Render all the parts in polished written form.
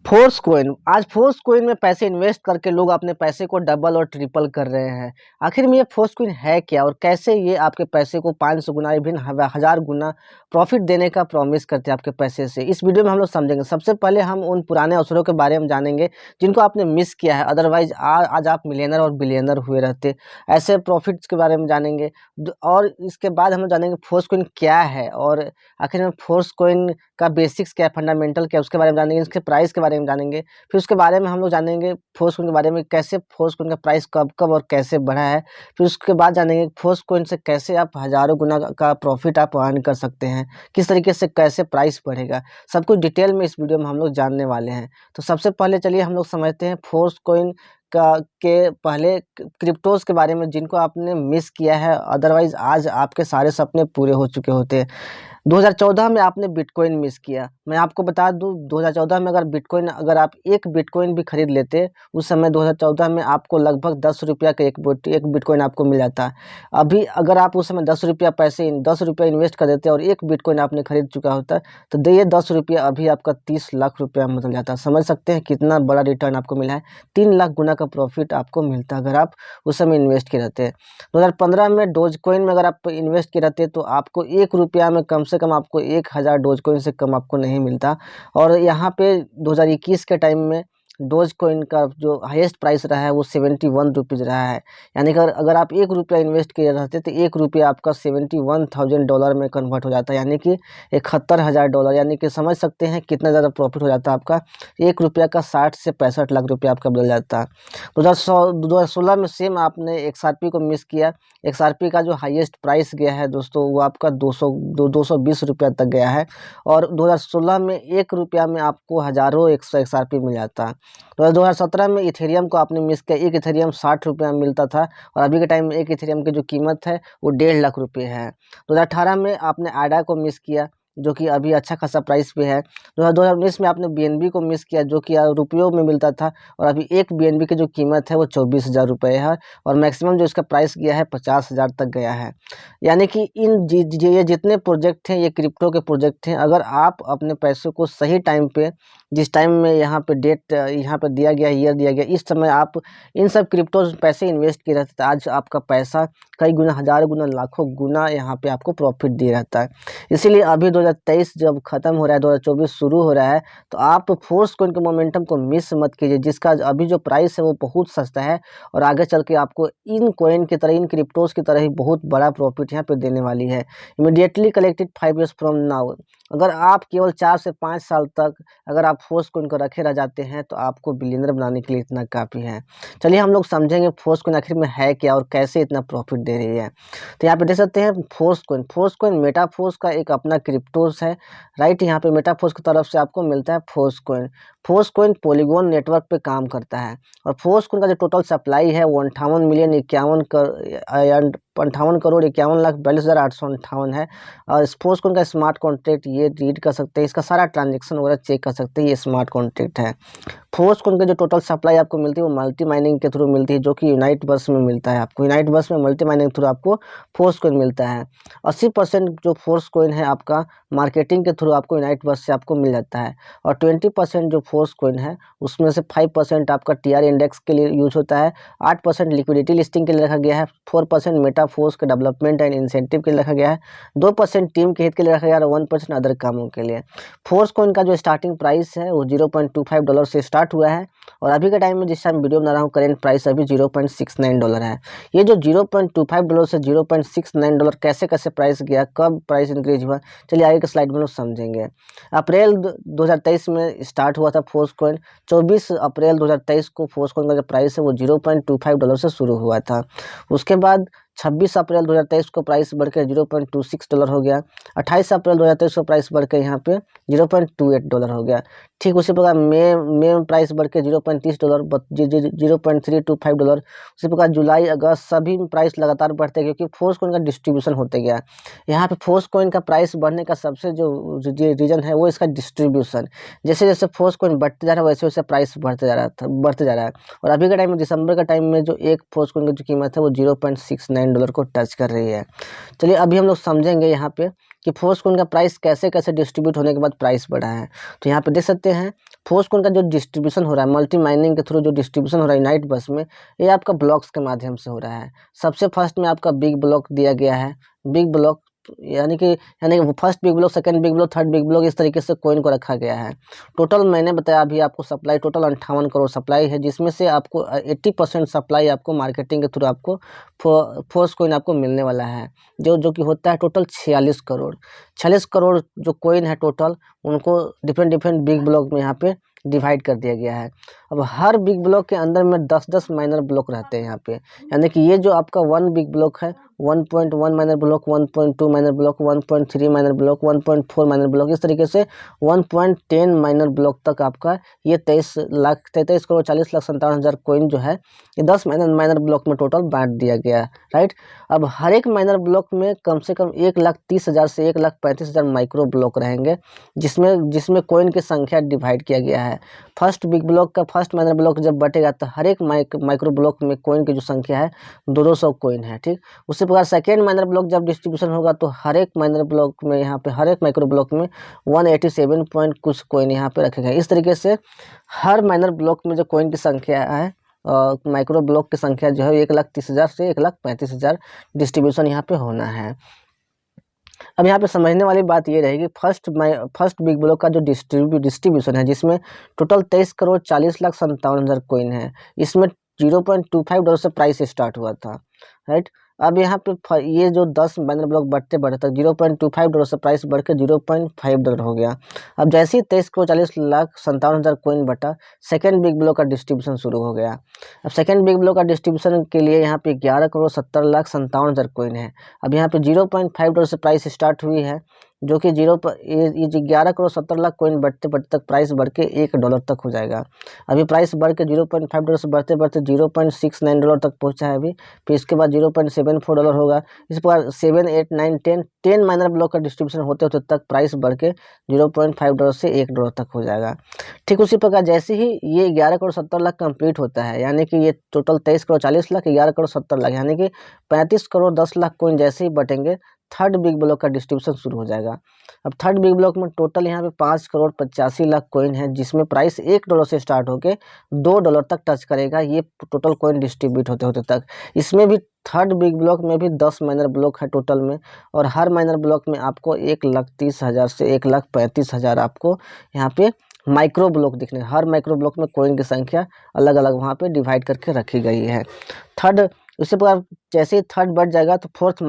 Force coin आज force coin में पैसे इन्वेस्ट करके लोग अपने पैसे को डबल और ट्रिपल कर रहे हैं। आखिर में ये फोर्स कोइन है क्या और कैसे ये आपके पैसे को 500 गुना विभिन्न हजार गुना प्रॉफिट देने का प्रॉमिस करते हैं आपके पैसे से। इस वीडियो में हम लोग समझेंगे। सबसे पहले हम उन पुराने अवसरों के बारे में जानेंगे जिनको आपने मिस किया है, अदरवाइज आज आप मिलियनर और बिलियनर हुए रहते। ऐसे प्रॉफिट्स के बारे में जानेंगे और इसके बाद हम लोग जानेंगे फोर्स कोइन क्या है और आखिर में फोर्स कोइन का बेसिक्स क्या है, फंडामेंटल क्या है, उसके बारे में जानेंगे। इसके प्राइस के बारे में जानेंगे। फिर उसके बारे में हम लोग जानेंगे फोर्स कोइन के बारे में, कैसे फोर्स कोइन का प्राइस कब कब और कैसे बढ़ा है। फिर उसके बाद जानेंगे फोर्स कोइन से कैसे आप हज़ारों गुना का प्रॉफिट आप अर्न कर सकते हैं, किस तरीके से कैसे प्राइस बढ़ेगा। सब कुछ डिटेल में इस वीडियो में हम लोग जानने वाले हैं। तो सबसे पहले चलिए हम लोग समझते हैं फोर्स कोइन का के पहले क्रिप्टोज के बारे में जिनको आपने मिस किया है, अदरवाइज आज आपके सारे सपने पूरे हो चुके होते। 2014 में आपने बिटकॉइन मिस किया। मैं आपको बता दूं 2014 में अगर आप एक बिटकॉइन भी खरीद लेते, उस समय 2014 में आपको लगभग 10 रुपया का एक बिटकॉइन आपको मिल जाता। अभी अगर आप उस समय 10 रुपया इन्वेस्ट कर देते और एक बिटकॉइन आपने खरीद चुका होता, तो ये 10 रुपया अभी आपका 30 लाख रुपया में बदल जाता। समझ सकते हैं कितना बड़ा रिटर्न आपको मिला है। 3 लाख गुना का प्रॉफिट आपको मिलता अगर आप उस समय इन्वेस्ट किए रहते। 2015 में डोज कॉइन में अगर आप इन्वेस्ट किए रहते तो आपको 1 रुपया में कम से कम आपको 1000 डोज कॉइन से कम आपको नहीं मिलता। और यहाँ पे 2021 के टाइम में डोज कॉइन का जो हाईएस्ट प्राइस रहा है वो 71 रुपीज़ रहा है। यानी कि अगर आप 1 रुपया इन्वेस्ट किए रहते तो 1 रुपया आपका $71,000 में कन्वर्ट हो जाता है, यानी कि 71,000 यानी कि समझ सकते हैं कितना ज़्यादा प्रॉफिट हो जाता है आपका। 1 रुपया का 60 से 65 लाख रुपया आपका बदल जाता है। 2016 में सेम आपने XRP को मिस किया। XRP का जो हाईएस्ट प्राइस गया है दोस्तों वो आपका 220 रुपया तक गया है। और 2016 में 1 रुपया में आपको हज़ारों XRP मिल जाता है। तो 2017 में इथेरियम को आपने मिस किया। एक इथेरियम 60 रुपया में मिलता था और अभी के टाइम में एक इथेरियम की जो कीमत है वो 1.5 लाख रुपये है। 2018 में आपने आडा को मिस किया जो कि अभी अच्छा खासा प्राइस पे है। 2019 में आपने BNB को मिस किया जो कि रुपयों में मिलता था और अभी एक BNB की जो कीमत है वो 24,000 रुपये है और मैक्सिमम जो इसका प्राइस गया है 50,000 तक गया है। यानी कि ये जितने प्रोजेक्ट हैं ये क्रिप्टो के प्रोजेक्ट हैं। अगर आप अपने पैसों को सही टाइम पे, जिस टाइम में यहाँ पे डेट यहाँ पे दिया गया, ईयर दिया गया, इस समय आप इन सब क्रिप्टो पैसे इन्वेस्ट किए रहते तो आज आपका पैसा कई गुना, हज़ारों गुना, लाखों गुना यहाँ पे आपको प्रॉफिट दे रहता है। इसीलिए अभी 2023 जब खत्म हो रहा है, 2024 शुरू हो रहा है, तो आप फोर्स कोइन के मोमेंटम को मिस मत कीजिए, जिसका अभी जो प्राइस है वो बहुत सस्ता है और आगे चल के आपको इन कोइन की तरह, इन क्रिप्टोज की तरह ही बहुत बड़ा प्रॉफिट यहाँ पे देने वाली है। Immediately collected 5 years from now. अगर आप केवल 4 से 5 साल तक अगर आप फोर्स कोइन को रखे रह जाते हैं तो आपको बिलियनर बनाने के लिए इतना काफ़ी है। चलिए हम लोग समझेंगे फोर्स कोइन आखिर में है क्या और कैसे इतना प्रॉफिट दे रही है। तो यहाँ पे देख सकते हैं फोर्स कोइन मेटाफोर्स का एक अपना क्रिप्टोस है, राइट। यहाँ पे मेटाफोर्स की तरफ से आपको मिलता है force coin. Force coin polygon network पे काम करता है और फोर्स कोइन का जो टोटल सप्लाई है वो 58,51,41,42,858 है। और फोर्स कोइन का स्मार्ट कॉन्ट्रैक्ट ये रीड कर सकते हैं, इसका सारा ट्रांजेक्शन वगैरह चेक कर सकते हैं, ये स्मार्ट कॉन्ट्रैक्ट है। फोर्स कोइन की जो टोटल सप्लाई आपको मिलती है वो मल्टी माइनिंग के थ्रू मिलती है, जो कि यूनाइट बस में मिलता है। आपको यूनाइट बस में मल्टी माइनिंग के थ्रू आपको फोर्स कोइन मिलता है। 80% जो फोर्स कोइन है आपका मार्केटिंग के थ्रू आपको यूनाइट बस से आपको मिल जाता है और 20% जो फोर्स कोइन है उसमें से 5% आपका TR इंडेक्स के लिए यूज होता है, 8% लिक्विडिटी लिस्टिंग के लिए रखा गया है, 4% मेटाफोर्स के डेवलपमेंट एंड इंसेंटिव के लिए रखा गया है, 2% टीम के हित के लिए रखा गया है और 1% अदर कामों के लिए। फोर्स कोइन का जो स्टार्टिंग प्राइस है वो $0.25 से स्टार्ट हुआ है और अभी के टाइम में जिस टाइम वीडियो बना रहा हूँ करेंट प्राइस अभी $0.69 है। ये जो $0.25 से $0.69 कैसे कैसे प्राइस गया, कब प्राइस इंक्रीज हुआ, चलिए आगे के स्लाइड में लोग समझेंगे। अप्रैल 2023 में स्टार्ट हुआ था फोर्स कोइन। 24 अप्रैल 2023 को फोर्स कोइन का जो प्राइस है वो $0.25 से शुरू हुआ था। उसके बाद 26 अप्रैल 2023 को प्राइस बढ़कर $0.26 हो गया। 28 अप्रैल 2023 को प्राइस बढ़कर यहाँ पे $0.28 हो गया। ठीक उसी प्रकार मई में प्राइस बढ़ के $0.30, $0.325। उसी प्रकार जुलाई, अगस्त सभी में प्राइस लगातार बढ़ते हैं क्योंकि फोर्स कोइन का डिस्ट्रीब्यूशन होते गया। यहाँ पे फोर्स कोइन का प्राइस बढ़ने का सबसे जो रीजन है वो इसका डिस्ट्रीब्यूशन। जैसे जैसे फोर्स कोइन बढ़ते जा रहा है वैसे वैसे प्राइस बढ़ते जा रहा है और अभी के टाइम में, दिसंबर का टाइम में, जो एक फोर्स कोइन की जो कीमत है वो $0.69 को टच कर रही है। चलिए अभी हम लोग समझेंगे यहाँ पे कि फोर्स कोइन का प्राइस कैसे कैसे डिस्ट्रीब्यूट होने के बाद प्राइस बढ़ा है। तो यहाँ पे देख सकते हैं फोर्स कोइन का जो डिस्ट्रीब्यूशन हो रहा है मल्टी माइनिंग के थ्रू, जो डिस्ट्रीब्यूशन हो रहा है नाइट बस में, ये आपका ब्लॉक्स के माध्यम से हो रहा है। सबसे फर्स्ट में आपका बिग ब्लॉक दिया गया है, बिग ब्लॉक यानी कि first big block, second big block, third big block, इस तरीके से कोइन को रखा गया है। टोटल मैंने बताया अभी आपको सप्लाई टोटल 58 करोड़ सप्लाई है, जिसमें से आपको 80% सप्लाई आपको मार्केटिंग के थ्रू आपको फोर्स कोइन आपको मिलने वाला है, जो कि होता है टोटल 46 करोड़। 46 करोड़ जो कोइन है टोटल, उनको डिफरेंट डिफरेंट बिग ब्लॉक में यहाँ पे डिवाइड कर दिया गया है। अब हर बिग ब्लॉक के अंदर में 10-10 माइनर ब्लॉक रहते हैं यहाँ पे, यानी कि ये जो आपका 1 बिग ब्लॉक है, 1.1 minor block, 1.2 minor block, 1.3 minor block, 1.4 minor block, इस तरीके से 1.10 माइनर ब्लॉक तक आपका ये 23 करोड़ 40 लाख 57 हज़ार कोइन जो है, ये 10 माइनर ब्लॉक में टोटल बांट दिया गया है, राइट। अब हर एक माइनर ब्लॉक में कम से कम 1,30,000 से 1,35,000 माइक्रो ब्लॉक रहेंगे, जिसमें कोइन की संख्या डिवाइड किया गया है। फर्स्ट बिग ब्लॉक का फर्स्ट माइनर ब्लॉक जब बटेगा तो हर एक माइक्रो ब्लॉक में कोइन की जो संख्या है 200 कोइन है, ठीक। उसी प्रकार सेकेंड माइनर ब्लॉक जब डिस्ट्रीब्यूशन होगा तो हर एक माइनर ब्लॉक में यहाँ पे हर एक माइक्रो ब्लॉक में 187 पॉइंट कुछ कोइन यहाँ पे रखे गए। इस तरीके से हर माइनर ब्लॉक में जो कोइन की संख्या है, माइक्रो ब्लॉक की संख्या जो है 1,30,000 से 1,35,000 डिस्ट्रीब्यूशन यहाँ पे होना है। अब यहाँ पे समझने वाली बात ये रहेगी, फर्स्ट बिग ब्लॉक का जो डिस्ट्रीब्यूशन है, जिसमें टोटल 23 करोड़ 40 लाख 57 हज़ार कोइन है, इसमें $0.25 से प्राइस स्टार्ट हुआ था, राइट। अब यहाँ पे ये जो 10 माइनर ब्लॉक बढ़ते बढ़ते तक $0.25 से प्राइस बढ़ के $0.5 हो गया। अब जैसे ही 23 करोड़ 40 लाख 57 हज़ार कोइन बटा, सेकेंड बिग ब्लॉक का डिस्ट्रीब्यूशन शुरू हो गया। अब सेकेंड बिग ब्लॉक का डिस्ट्रीब्यूशन के लिए यहाँ पे 11 करोड़ 70 लाख 57 हज़ार कोइन है। अब यहाँ पे $0.5 से प्राइस स्टार्ट हुई है, जो कि ये जो 11 करोड़ 70 लाख कोइन बढ़ते बढ़ते तक प्राइस बढ़ के $1 तक हो जाएगा। अभी प्राइस बढ़ के $0.5 से बढ़ते बढ़ते $0.69 तक पहुंचा है अभी। फिर इसके बाद $0.74 होगा। इस प्रकार 7, 8, 9, 10 माइनर ब्लॉक का डिस्ट्रीब्यूशन होते होते तक प्राइस बढ़ के $0.5 से $1 तक हो जाएगा। ठीक उसी प्रकार जैसे ही ये 11 करोड़ 70 लाख कंप्लीट होता है, यानी कि ये टोटल 23 करोड़ 40 लाख 11 करोड़ 70 लाख, यानी कि 35 करोड़ 10 लाख कोइन जैसे ही बटेंगे, थर्ड बिग ब्लॉक का डिस्ट्रीब्यूशन शुरू हो जाएगा। अब थर्ड बिग ब्लॉक में टोटल यहाँ पे 5 करोड़ 85 लाख कोइन है, जिसमें प्राइस $1 से स्टार्ट होके $2 तक टच करेगा, ये टोटल कोइन डिस्ट्रीब्यूट होते होते तक। इसमें भी थर्ड बिग ब्लॉक में भी 10 माइनर ब्लॉक है टोटल में, और हर माइनर ब्लॉक में आपको 1,30,000 से 1,35,000 आपको यहाँ पे माइक्रो ब्लॉक दिखने, हर माइक्रो ब्लॉक में कोइन की संख्या अलग अलग वहाँ पे डिवाइड करके रखी गई है। थर्ड उसके बाद जैसे ही थर्ड बढ़ जाएगा तो फोर्थ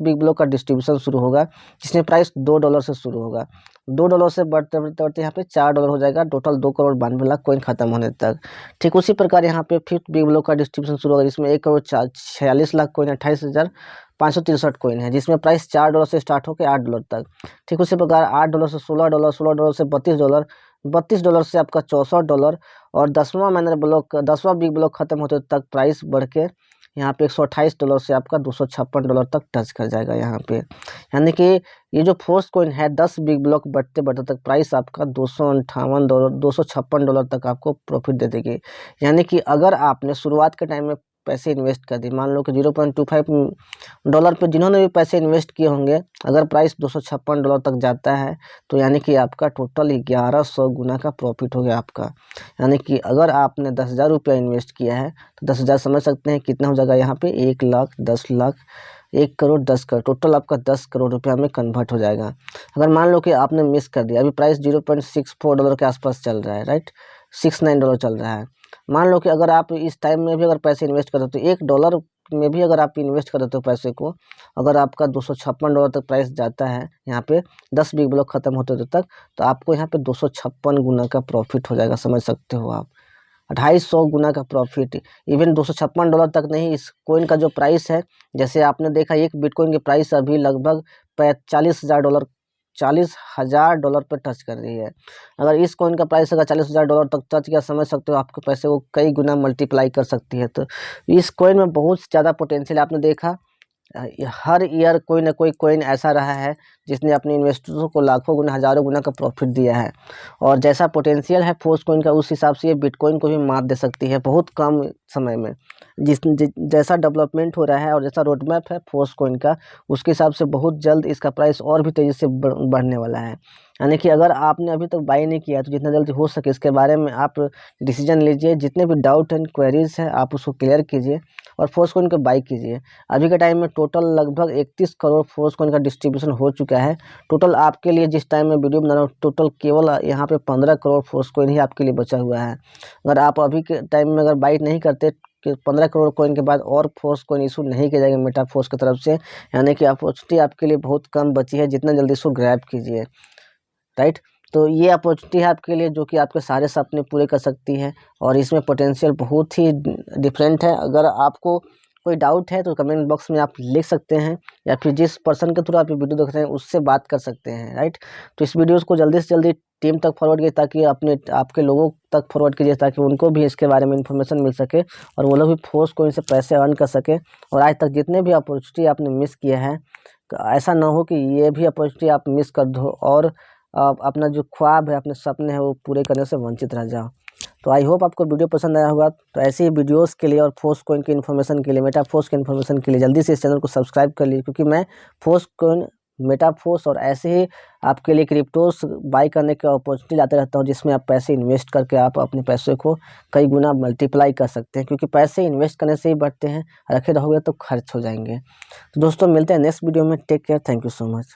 बिग ब्लॉक का डिस्ट्रीब्यूशन शुरू होगा, जिसमें प्राइस $2 से शुरू होगा। $2 से बढ़ते बढ़ते बढ़ते यहाँ पे $4 हो जाएगा, टोटल 2 करोड़ 92 लाख कोइन खत्म होने तक। ठीक उसी प्रकार यहाँ पे फिफ्थ बिग ब्लॉक का डिस्ट्रीब्यूशन शुरू होगा, जिसमें 1 करोड़ 46 लाख कोइन 28,563 कोइन है, जिसमें प्राइस $4 से स्टार्ट होकर $8 तक। ठीक उसी प्रकार $8 से $16, $16 से $32, $32 से आपका $64, और 10वां बिग ब्लॉक खत्म होते तक प्राइस बढ़ के यहाँ पे $128 से आपका $256 तक टच कर जाएगा यहाँ पे। यानी कि ये जो फोर्स कोइन है 10 बिग ब्लॉक बढ़ते बढ़ते तक प्राइस आपका $258 $256 तक आपको प्रॉफिट दे देगी। यानी कि अगर आपने शुरुआत के टाइम में पैसे इन्वेस्ट कर दी, मान लो कि $0.25 पे जिन्होंने भी पैसे इन्वेस्ट किए होंगे, अगर प्राइस $256 तक जाता है तो यानी कि आपका टोटल 1100 गुना का प्रॉफिट हो गया आपका। यानी कि अगर आपने 10,000 रुपया इन्वेस्ट किया है तो 10,000 समझ सकते हैं कितना हो जाएगा यहाँ पे, 1 लाख 10 लाख 1 करोड़ 10 करोड़, टोटल आपका 10 करोड़ रुपया में कन्वर्ट हो जाएगा। अगर मान लो कि आपने मिस कर दिया, अभी प्राइस $0.64 के आसपास चल रहा है, राइट, $69 चल रहा है। मान लो कि अगर आप इस टाइम में भी अगर पैसे इन्वेस्ट कर देते हो, $1 में भी अगर आप इन्वेस्ट कर देते हो पैसे को, अगर आपका $256 तक प्राइस जाता है यहाँ पे 10 बिग ब्लॉक खत्म होते होते तक, तो आपको यहाँ पे 256 गुना का प्रॉफिट हो जाएगा, समझ सकते हो आप, 250 गुना का प्रॉफिट। इवन $256 तक नहीं, इस कोइन का जो प्राइस है, जैसे आपने देखा एक बिटकॉइन की प्राइस अभी लगभग $40,000 पे टच कर रही है। अगर इस कॉइन का प्राइस अगर $40,000 तक टच किया, समझ सकते हो आपके पैसे को कई गुना मल्टीप्लाई कर सकती है। तो इस कॉइन में बहुत ज़्यादा पोटेंशियल आपने देखा हर ईयर कोई ना कोई कॉइन ऐसा रहा है जिसने अपने इन्वेस्टर्स को लाखों गुना हज़ारों गुना का प्रॉफिट दिया है। और जैसा पोटेंशियल है फोर्स कॉइन का, उस हिसाब से ये बिटकॉइन को भी मात दे सकती है बहुत कम समय में। जैसा डेवलपमेंट हो रहा है और जैसा रोड मैप है फोर्स कॉइन का, उसके हिसाब से बहुत जल्द इसका प्राइस और भी तेज़ी से बढ़ने वाला है। यानी कि अगर आपने अभी तक बाई नहीं किया तो जितना जल्दी हो सके इसके बारे में आप डिसीजन लीजिए। जितने भी डाउट एंड क्वेरीज हैं आप उसको क्लियर कीजिए और फोर्स कॉइन को बाई कीजिए। अभी के टाइम में टोटल लगभग 31 करोड़ फोर्स कॉइन का डिस्ट्रीब्यूशन हो चुका है। टोटल आपके लिए जिस टाइम में वीडियो बना रहा हूँ, टोटल केवल यहाँ पे 15 करोड़ फोर्स कॉइन ही आपके लिए बचा हुआ है। अगर आप अभी के टाइम में अगर बाई नहीं करते कि 15 करोड़ कॉइन के बाद और फोर्स कॉइन इशू नहीं किया जाएगा मेटा फोर्स की तरफ से, यानी कि अपॉर्चुनिटी आपके लिए बहुत कम बची है। जितना जल्दी इसको ग्रैब कीजिए, राइट। तो ये अपॉर्चुनिटी है आपके लिए जो कि आपके सारे सपने पूरे कर सकती है और इसमें पोटेंशियल बहुत ही डिफरेंट है। अगर आपको कोई डाउट है तो कमेंट बॉक्स में आप लिख सकते हैं या फिर जिस पर्सन के थ्रू आप ये वीडियो देख रहे हैं उससे बात कर सकते हैं, राइट। तो इस वीडियोस को जल्दी से जल्दी टीम तक फॉरवर्ड कीजिए ताकि आपके लोगों तक फॉरवर्ड कीजिए ताकि उनको भी इसके बारे में इन्फॉर्मेशन मिल सके और वो लोग भी फोर्स कॉइन से पैसे अर्न कर सके। और आज तक जितने भी अपॉर्चुनिटी आपने मिस किया है, ऐसा ना हो कि ये भी अपॉर्चुनिटी आप मिस कर दो और आप अपना जो ख्वाब है, अपने सपने हैं वो पूरे करने से वंचित रह जाओ। तो आई होप आपको वीडियो पसंद आया होगा। तो ऐसे ही वीडियोस के लिए और फोर्स कॉइन की इन्फॉर्मेशन के लिए, मेटा फोर्स की इन्फॉर्मेशन के लिए जल्दी से इस चैनल को सब्सक्राइब कर लीजिए, क्योंकि मैं फोर्स कॉइन, मेटा फोर्स और ऐसे ही आपके लिए क्रिप्टोस बाई करने की अपॉर्चुनिटी लाते रहता हूँ जिसमें आप पैसे इन्वेस्ट करके आप अपने पैसे को कई गुना मल्टीप्लाई कर सकते हैं, क्योंकि पैसे इन्वेस्ट करने से ही बढ़ते हैं, रखे रहोगे तो खर्च हो जाएंगे। तो दोस्तों मिलते हैं नेक्स्ट वीडियो में। Take care, thank you so much.